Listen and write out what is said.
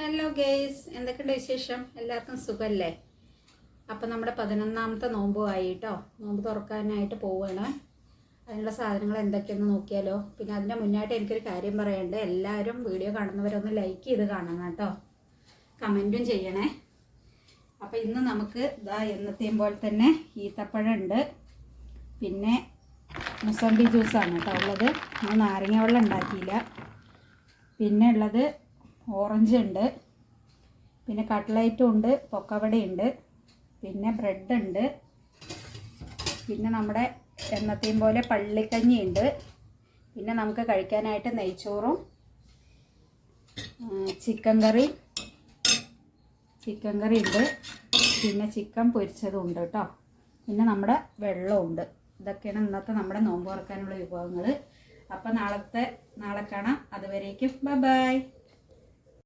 Hello guys, എന്തൊക്കെയുണ്ട് വിശേഷം? എല്ലാവർക്കും സുഖമല്ലേ? അപ്പം നമ്മുടെ 11ാമത്തെ നോമ്പുമായി കേട്ടോ. നോമ്പ് തുറക്കാനായിട്ട് പോവുകയാണ്. അതിനുള്ള സാധനങ്ങൾ എന്തൊക്കെയെന്ന് നോക്കിയാലോ. പിന്നെ അതിൻ്റെ മുന്നായിട്ട് എനിക്കൊരു കാര്യം പറയണ്ട്. എല്ലാവരും വീഡിയോ കാണുന്നവരൊന്ന് ലൈക്ക് ചെയ്ത് കാണണം കേട്ടോ, കമൻറ്റും ചെയ്യണേ. അപ്പോൾ ഇന്ന് നമുക്ക് എന്നത്തെയും പോലെ തന്നെ ഈത്തപ്പഴം ഉണ്ട്, പിന്നെ മുസംബി ജ്യൂസാണ് കേട്ടോ ഉള്ളത്. നമ്മൾ നാരങ്ങ വെള്ളം ഉണ്ടാക്കിയില്ല. പിന്നെ ഉള്ളത് ഓറഞ്ച് ഉണ്ട്, പിന്നെ കട്ട്ലൈറ്റും ഉണ്ട്, പൊക്കവടയുണ്ട്, പിന്നെ ബ്രെഡ് ഉണ്ട്, പിന്നെ നമ്മുടെ എന്നത്തെയും പോലെ പള്ളിക്കഞ്ഞി ഉണ്ട്, പിന്നെ നമുക്ക് കഴിക്കാനായിട്ട് നെയ്ച്ചോറും ചിക്കൻ കറി ഉണ്ട്, പിന്നെ ചിക്കൻ പൊരിച്ചതും ഉണ്ട് കേട്ടോ. പിന്നെ നമ്മുടെ വെള്ളമുണ്ട്. ഇതൊക്കെയാണ് ഇന്നത്തെ നമ്മുടെ നോമ്പ് തുറക്കാനുള്ള വിഭവങ്ങൾ. അപ്പം നാളെ കാണാം. അതുവരേക്കും ബൈ ബൈ.